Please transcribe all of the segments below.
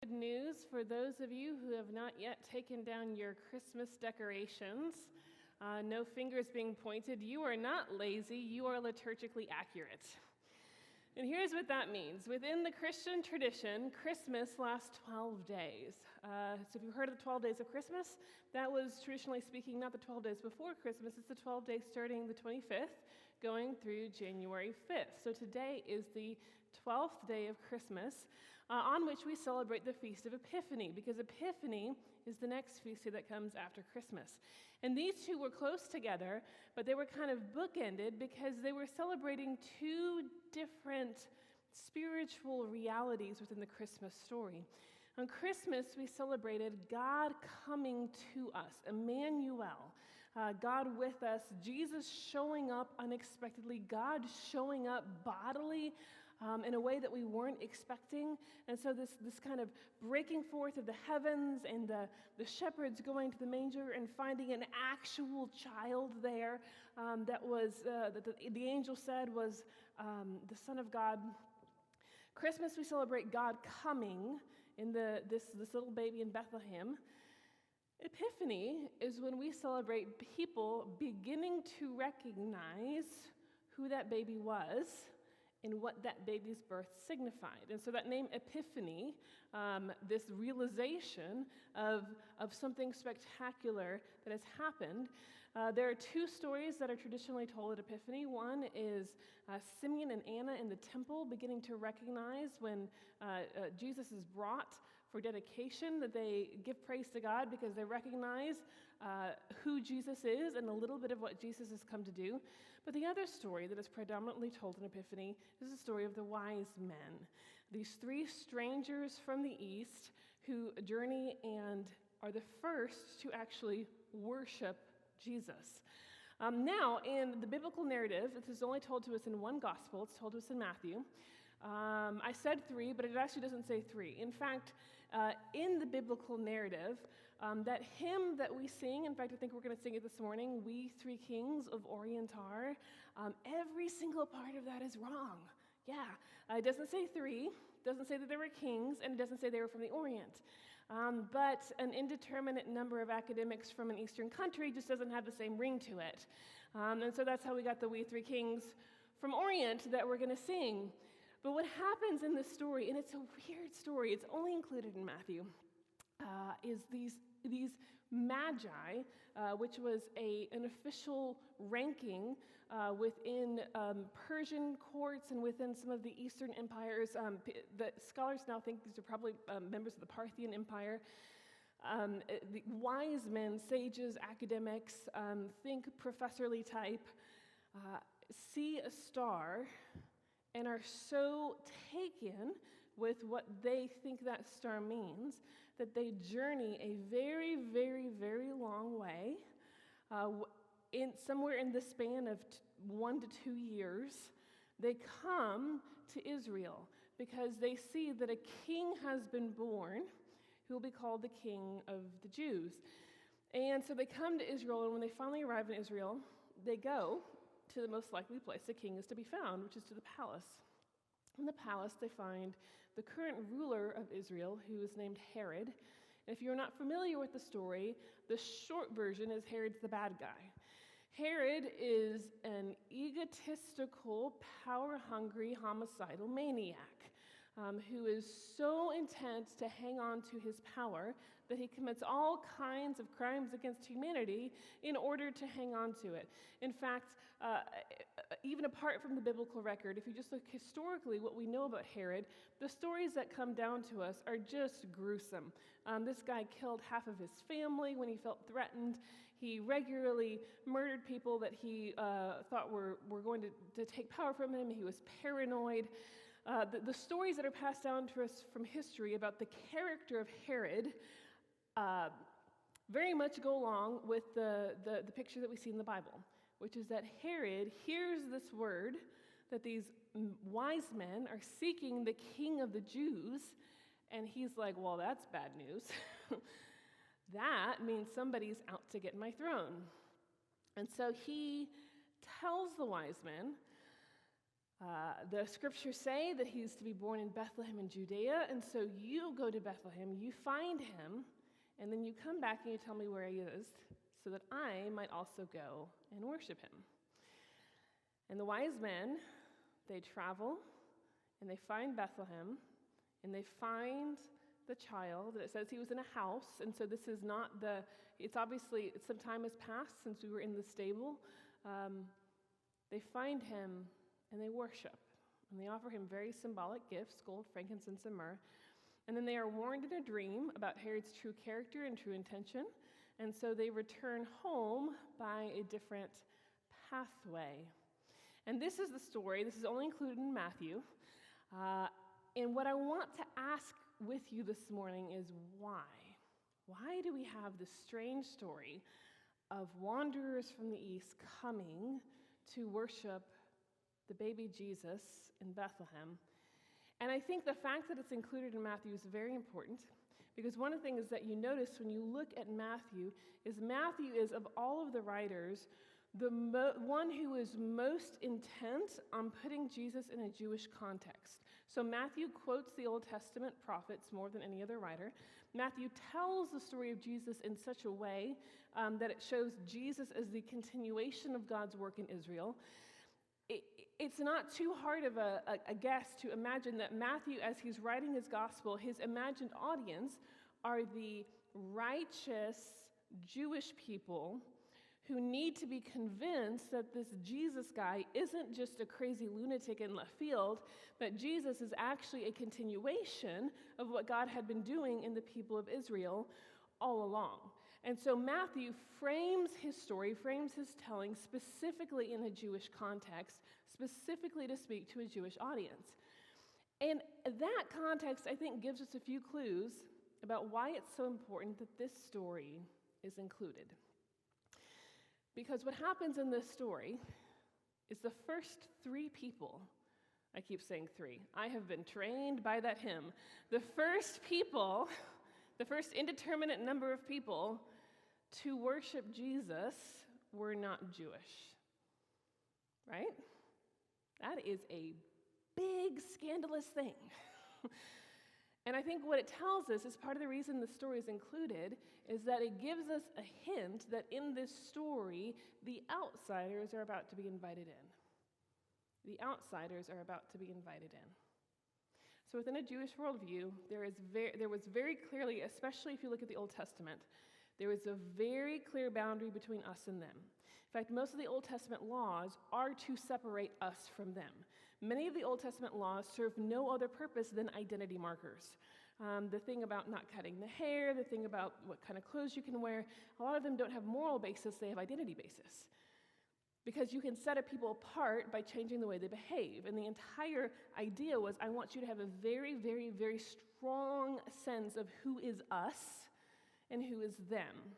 Good news for those of you who have not yet taken down your Christmas decorations. No fingers being pointed. You are not lazy, you are liturgically accurate. And here's what that means. Within the Christian tradition, Christmas lasts 12 days. So if you've heard of the 12 days of Christmas, that was traditionally speaking not the 12 days before Christmas, it's the 12 days starting the 25th, going through January 5th. So today is the 12th day of Christmas, on which we celebrate the Feast of Epiphany, because Epiphany is the next feast day that comes after Christmas. And these two were close together, but they were kind of bookended because they were celebrating two different spiritual realities within the Christmas story. On Christmas, we celebrated God coming to us, Emmanuel, God with us, Jesus showing up unexpectedly, God showing up bodily in a way that we weren't expecting. And so this kind of breaking forth of the heavens and the shepherds going to the manger and finding an actual child there that was, that the angel said was the Son of God. Christmas, we celebrate God coming in this little baby in Bethlehem. Epiphany is when we celebrate people beginning to recognize who that baby was and what that baby's birth signified. And so that name Epiphany, this realization of something spectacular that has happened. There are two stories that are traditionally told at Epiphany. One is Simeon and Anna in the temple beginning to recognize when Jesus is brought for dedication, that they give praise to God because they recognize who Jesus is and a little bit of what Jesus has come to do. But the other story that is predominantly told in Epiphany is the story of the wise men. These three strangers from the east who journey and are the first to actually worship Jesus. Now, in the biblical narrative, this is only told to us in one gospel. It's told to us in Matthew. I said three, but it actually doesn't say three. In fact, in the biblical narrative, that hymn that we sing, in fact, I think we're going to sing it this morning, We Three Kings of Orient Are, every single part of that is wrong. Yeah, it doesn't say three, it doesn't say that they were kings, and it doesn't say they were from the Orient. But an indeterminate number of academics from an Eastern country just doesn't have the same ring to it. And so that's how we got the We Three Kings from Orient that we're going to sing. But what happens in this story, and it's a weird story, it's only included in Matthew, is these magi, which was an official ranking within Persian courts and within some of the Eastern empires. The scholars now think these are probably members of the Parthian Empire. The wise men, sages, academics, think professorly type, see a star and are so taken with what they think that star means that they journey a very, very, very long way, somewhere in the span of 1 to 2 years. They come to Israel because they see that a king has been born who will be called the King of the Jews. And so they come to Israel, and when they finally arrive in Israel, they go to the most likely place the king is to be found, which is to the palace. In the palace, they find the current ruler of Israel, who is named Herod. And if you're not familiar with the story, the short version is Herod's the bad guy. Herod is an egotistical, power-hungry, homicidal maniac who is so intent to hang on to his power that he commits all kinds of crimes against humanity in order to hang on to it. In fact, even apart from the biblical record, if you just look historically what we know about Herod, the stories that come down to us are just gruesome. This guy killed half of his family when he felt threatened. He regularly murdered people that he thought were going to take power from him. He was paranoid. The stories that are passed down to us from history about the character of Herod very much go along with the picture that we see in the Bible, which is that Herod hears this word that these wise men are seeking the king of the Jews, and he's like, well, that's bad news. That means somebody's out to get my throne. And so he tells the wise men, The scriptures say that he's to be born in Bethlehem in Judea, and so you go to Bethlehem, you find him, and then you come back and you tell me where he is, so that I might also go and worship him. And the wise men, they travel, and they find Bethlehem, and they find the child. It says he was in a house, and so this is not it's obviously, some time has passed since we were in the stable. They find him, and they worship, and they offer him very symbolic gifts, gold, frankincense, and myrrh. And then they are warned in a dream about Herod's true character and true intention, and so they return home by a different pathway. And this is the story. This is only included in Matthew. And what I want to ask with you this morning is why? Why do we have this strange story of wanderers from the east coming to worship the baby Jesus in Bethlehem? And I think the fact that it's included in Matthew is very important, because one of the things that you notice when you look at Matthew is, of all of the writers, the one who is most intent on putting Jesus in a Jewish context. So Matthew quotes the Old Testament prophets more than any other writer. Matthew tells the story of Jesus in such a way that it shows Jesus as the continuation of God's work in Israel. It's not too hard of a guess to imagine that Matthew, as he's writing his gospel, his imagined audience are the righteous Jewish people who need to be convinced that this Jesus guy isn't just a crazy lunatic in left field, but Jesus is actually a continuation of what God had been doing in the people of Israel all along. And so Matthew frames his story, frames his telling specifically in a Jewish context, specifically to speak to a Jewish audience. And that context, I think, gives us a few clues about why it's so important that this story is included. Because what happens in this story is the first three people, I keep saying three, I have been trained by that hymn. The first people, the first indeterminate number of people to worship Jesus were not Jewish, right? That is a big, scandalous thing. And I think what it tells us is part of the reason the story is included is that it gives us a hint that in this story, the outsiders are about to be invited in. The outsiders are about to be invited in. So within a Jewish worldview, there was very clearly, especially if you look at the Old Testament, there was a very clear boundary between us and them. In fact, most of the Old Testament laws are to separate us from them. Many of the Old Testament laws serve no other purpose than identity markers. The thing about not cutting the hair, the thing about what kind of clothes you can wear, a lot of them don't have moral basis, they have identity basis. Because you can set a people apart by changing the way they behave. And the entire idea was, I want you to have a very, very, very strong sense of who is us and who is them.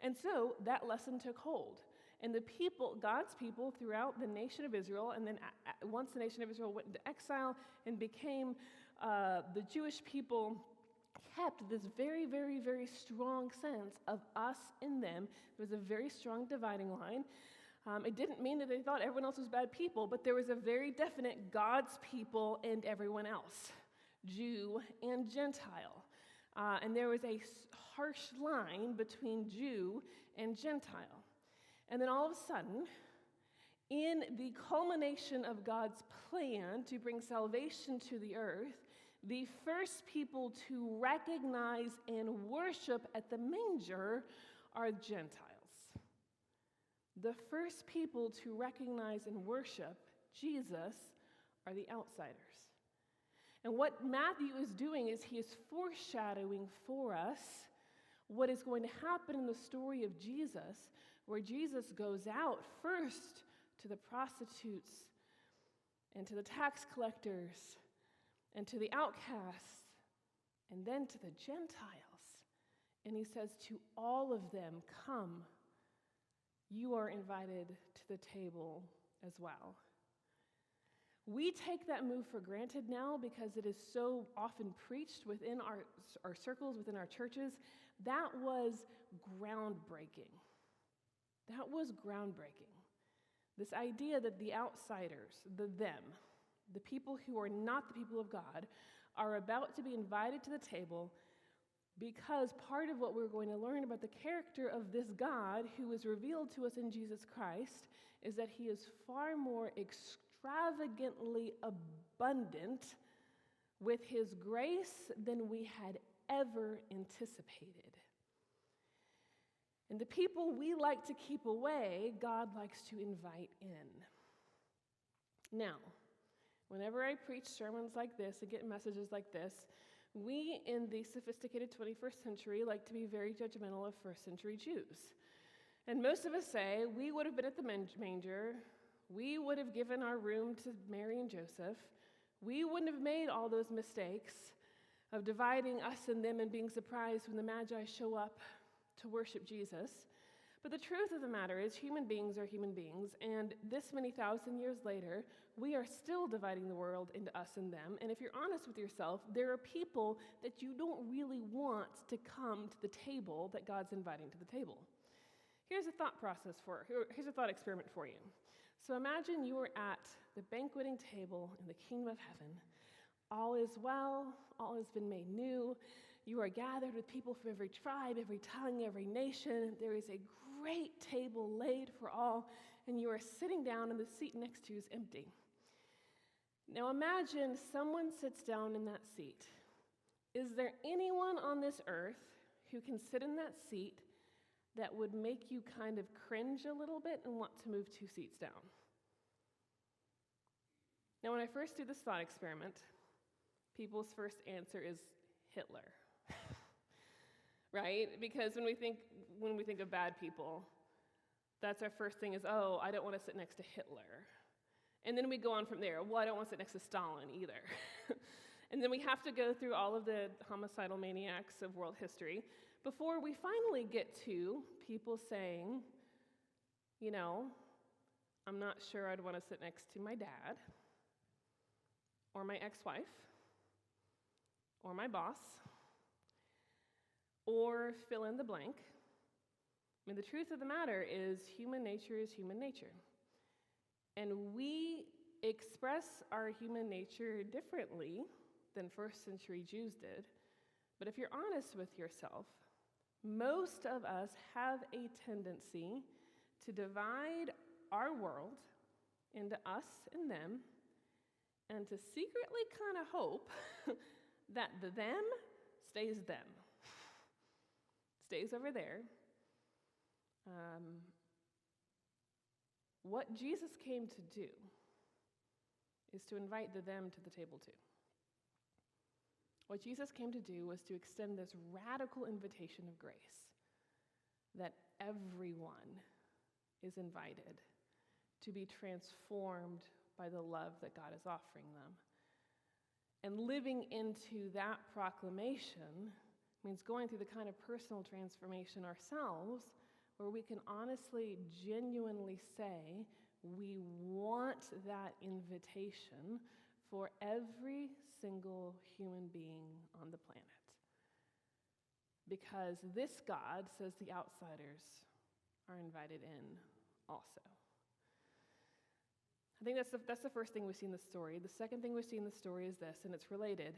And so that lesson took hold. And the people, God's people throughout the nation of Israel, and then once the nation of Israel went into exile and became the Jewish people, kept this very, very, very strong sense of us and them. There was a very strong dividing line. It didn't mean that they thought everyone else was bad people, but there was a very definite God's people and everyone else, Jew and Gentile. And there was a harsh line between Jew and Gentile. And then all of a sudden, in the culmination of God's plan to bring salvation to the earth, the first people to recognize and worship at the manger are Gentiles. The first people to recognize and worship Jesus are the outsiders. And what Matthew is doing is he is foreshadowing for us what is going to happen in the story of Jesus, where Jesus goes out first to the prostitutes and to the tax collectors and to the outcasts and then to the Gentiles. And he says to all of them, come, you are invited to the table as well. We take that move for granted now because it is so often preached within our circles, within our churches. That was groundbreaking. That was groundbreaking. This idea that the outsiders, the them, the people who are not the people of God, are about to be invited to the table because part of what we're going to learn about the character of this God who is revealed to us in Jesus Christ is that he is far more extravagantly abundant with his grace than we had ever anticipated. And the people we like to keep away, God likes to invite in. Now, whenever I preach sermons like this and get messages like this, we in the sophisticated 21st century like to be very judgmental of first century Jews. And most of us say, we would have been at the manger, we would have given our room to Mary and Joseph, we wouldn't have made all those mistakes of dividing us and them and being surprised when the Magi show up to worship Jesus. But the truth of the matter is human beings are human beings, and this many thousand years later, we are still dividing the world into us and them. And if you're honest with yourself, there are people that you don't really want to come to the table that God's inviting to the table. Here's a thought experiment for you. So imagine you are at the banqueting table in the kingdom of heaven. All is well, all has been made new. You are gathered with people from every tribe, every tongue, every nation. There is a great table laid for all, and you are sitting down and the seat next to you is empty. Now imagine someone sits down in that seat. Is there anyone on this earth who can sit in that seat that would make you kind of cringe a little bit and want to move 2 seats down? Now, when I first do this thought experiment, people's first answer is Hitler, right? Because when we think of bad people, that's our first thing is, oh, I don't want to sit next to Hitler. And then we go on from there. Well, I don't want to sit next to Stalin either. And then we have to go through all of the homicidal maniacs of world history before we finally get to people saying, you know, I'm not sure I'd want to sit next to my dad or my ex-wife or my boss or fill in the blank. I mean, the truth of the matter is human nature is human nature. And we express our human nature differently than first century Jews did. But if you're honest with yourself, most of us have a tendency to divide our world into us and them, and to secretly kind of hope that the them stays them, stays over there. What Jesus came to do is to invite the them to the table too. What Jesus came to do was to extend this radical invitation of grace that everyone is invited to be transformed by the love that God is offering them. And living into that proclamation means going through the kind of personal transformation ourselves where we can honestly, genuinely say, we want that invitation for every single human being on the planet. Because this God says the outsiders are invited in also. I think that's the first thing we see in the story. The second thing we see in the story is this, and it's related.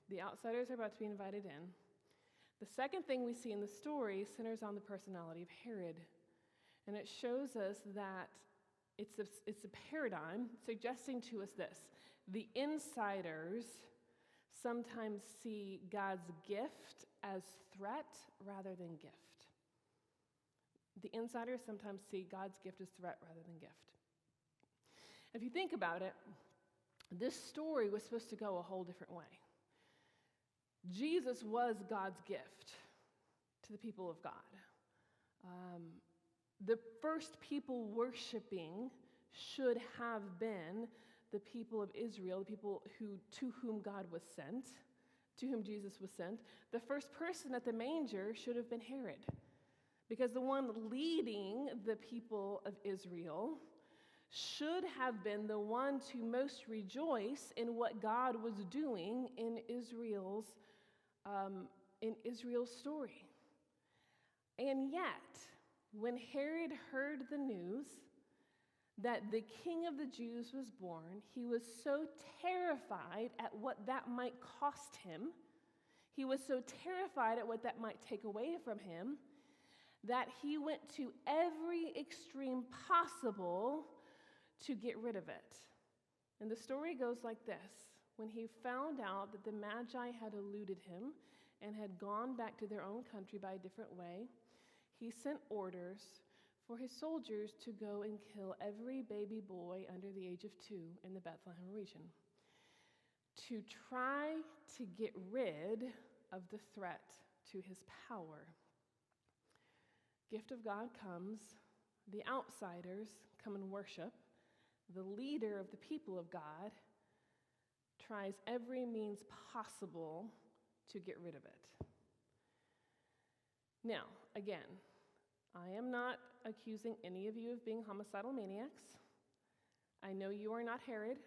The outsiders are about to be invited in. The second thing we see in the story centers on the personality of Herod. And it shows us that it's a paradigm suggesting to us this. The insiders sometimes see God's gift as threat rather than gift. The insiders sometimes see God's gift as threat rather than gift. If you think about it, this story was supposed to go a whole different way. Jesus was God's gift to the people of God. The first people worshiping should have been the people of Israel, the people to whom God was sent, to whom Jesus was sent. The first person at the manger should have been Herod, because the one leading the people of Israel should have been the one to most rejoice in what God was doing in Israel's story. And yet, when Herod heard the news that the King of the Jews was born, he was so terrified at what that might cost him, he was so terrified at what that might take away from him, that he went to every extreme possible to get rid of it. And the story goes like this. When he found out that the Magi had eluded him and had gone back to their own country by a different way, he sent orders for his soldiers to go and kill every baby boy under the age of 2 in the Bethlehem region, to try to get rid of the threat to his power. Gift of God comes, the outsiders come and worship, the leader of the people of God tries every means possible to get rid of it. Now, again, I am not accusing any of you of being homicidal maniacs. I know you are not Herod.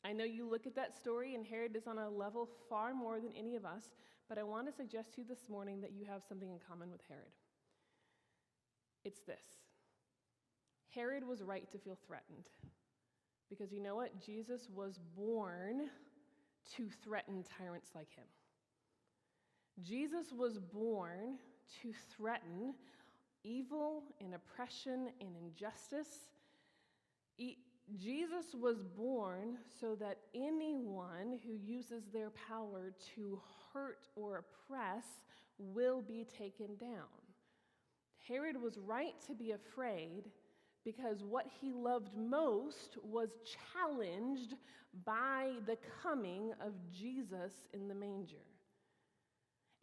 I know you look at that story and Herod is on a level far more than any of us, but I want to suggest to you this morning that you have something in common with Herod. It's this. Herod was right to feel threatened because you know what? Jesus was born to threaten tyrants like him. Jesus was born to threaten evil and oppression and injustice. Jesus was born so that anyone who uses their power to hurt or oppress will be taken down. Herod was right to be afraid because what he loved most was challenged by the coming of Jesus in the manger.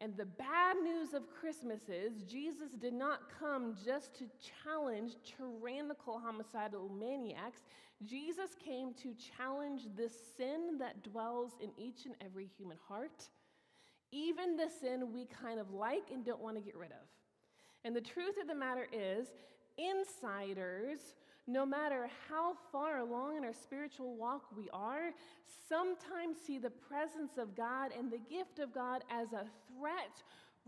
And the bad news of Christmas is Jesus did not come just to challenge tyrannical homicidal maniacs. Jesus came to challenge the sin that dwells in each and every human heart, even the sin we kind of like and don't want to get rid of. And the truth of the matter is, insiders, no matter how far along in our spiritual walk we are, sometimes see the presence of God and the gift of God as a threat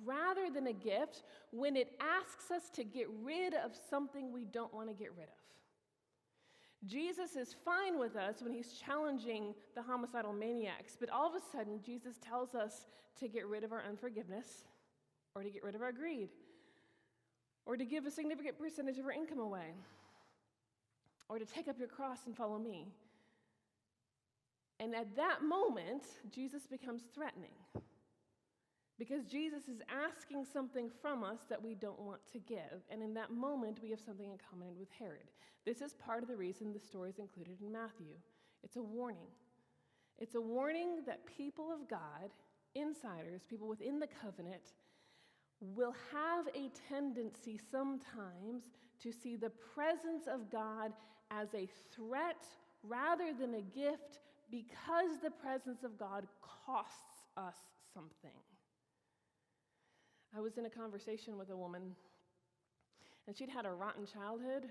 rather than a gift when it asks us to get rid of something we don't want to get rid of. Jesus is fine with us when he's challenging the homicidal maniacs, but all of a sudden Jesus tells us to get rid of our unforgiveness or to get rid of our greed, or to give a significant percentage of our income away, or to take up your cross and follow me. And at that moment, Jesus becomes threatening because Jesus is asking something from us that we don't want to give. And in that moment, we have something in common with Herod. This is part of the reason the story is included in Matthew. It's a warning. It's a warning that people of God, insiders, people within the covenant, will have a tendency sometimes to see the presence of God as a threat rather than a gift because the presence of God costs us something. I was in a conversation with a woman, and she'd had a rotten childhood,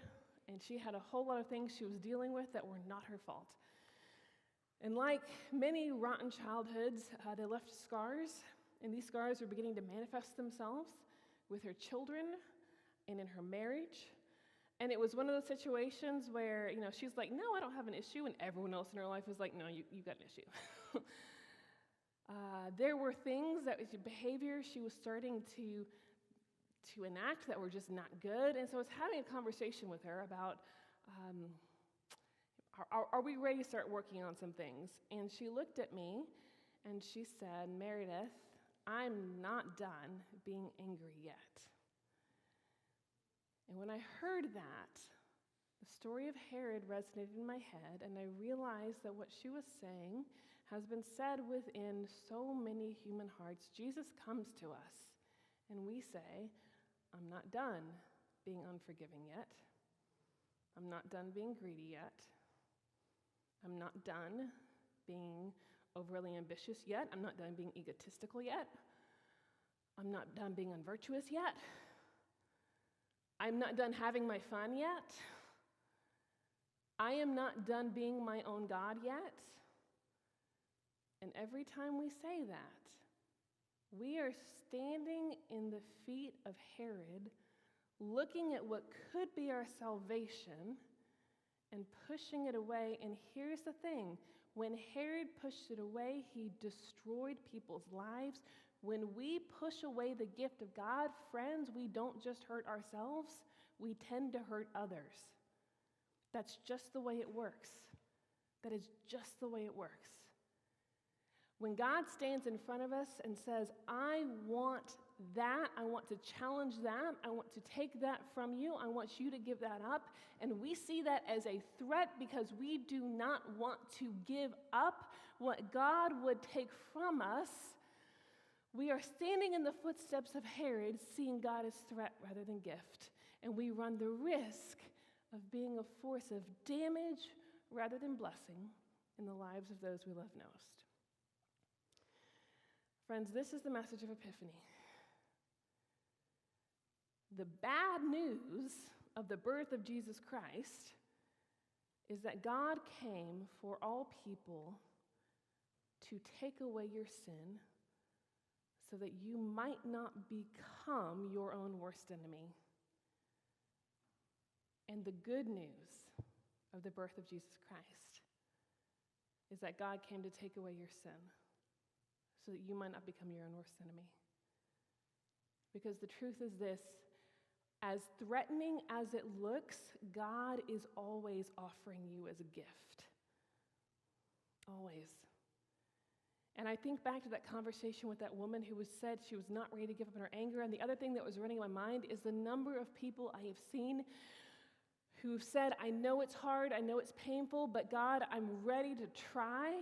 and she had a whole lot of things she was dealing with that were not her fault. And like many rotten childhoods, they left scars. And these scars were beginning to manifest themselves with her children and in her marriage. And it was one of those situations where, she's like, no, I don't have an issue. And everyone else in her life was like, no, you got an issue. There were things, behavior she was starting to enact that were just not good. And so I was having a conversation with her about, are we ready to start working on some things? And she looked at me and she said, Meredith, I'm not done being angry yet. And when I heard that, the story of Herod resonated in my head, and I realized that what she was saying has been said within so many human hearts. Jesus comes to us, and we say, I'm not done being unforgiving yet. I'm not done being greedy yet. I'm not done being overly ambitious yet. I'm not done being egotistical yet. I'm not done being unvirtuous yet. I'm not done having my fun yet. I am not done being my own God yet. And every time we say that, we are standing in the feet of Herod, looking at what could be our salvation and pushing it away. And here's the thing. When Herod pushed it away, he destroyed people's lives. When we push away the gift of God, friends, we don't just hurt ourselves, we tend to hurt others. That's just the way it works. That is just the way it works. When God stands in front of us and says, I want that, I want to challenge that, I want to take that from you, I want you to give that up, and we see that as a threat because we do not want to give up what God would take from us, we are standing in the footsteps of Herod, seeing God as threat rather than gift, and we run the risk of being a force of damage rather than blessing in the lives of those we love most. Friends, this is the message of Epiphany. The bad news of the birth of Jesus Christ is that God came for all people to take away your sin so that you might not become your own worst enemy. And the good news of the birth of Jesus Christ is that God came to take away your sin so that you might not become your own worst enemy. Because the truth is this, as threatening as it looks, God is always offering you as a gift. Always. And I think back to that conversation with that woman who said she was not ready to give up on her anger. And the other thing that was running in my mind is the number of people I have seen who've said, I know it's hard, I know it's painful, but God, I'm ready to try.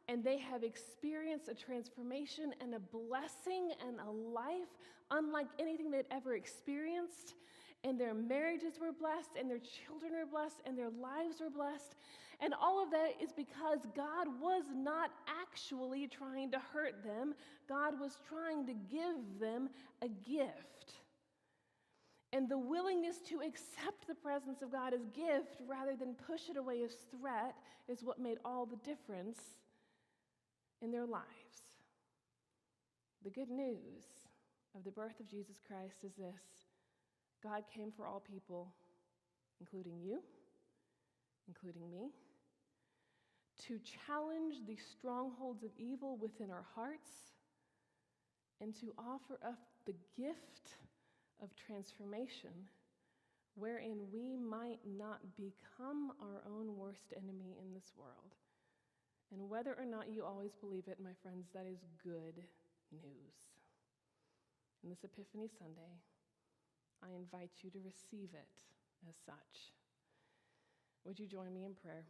And they have experienced a transformation and a blessing and a life unlike anything they'd ever experienced. And their marriages were blessed, and their children were blessed, and their lives were blessed. And all of that is because God was not actually trying to hurt them. God was trying to give them a gift. And the willingness to accept the presence of God as gift rather than push it away as threat is what made all the difference in their lives. The good news of the birth of Jesus Christ is this: God came for all people, including you, including me, to challenge the strongholds of evil within our hearts and to offer up the gift of transformation wherein we might not become our own worst enemy in this world. And whether or not you always believe it, my friends, that is good news. In this Epiphany Sunday, I invite you to receive it as such. Would you join me in prayer?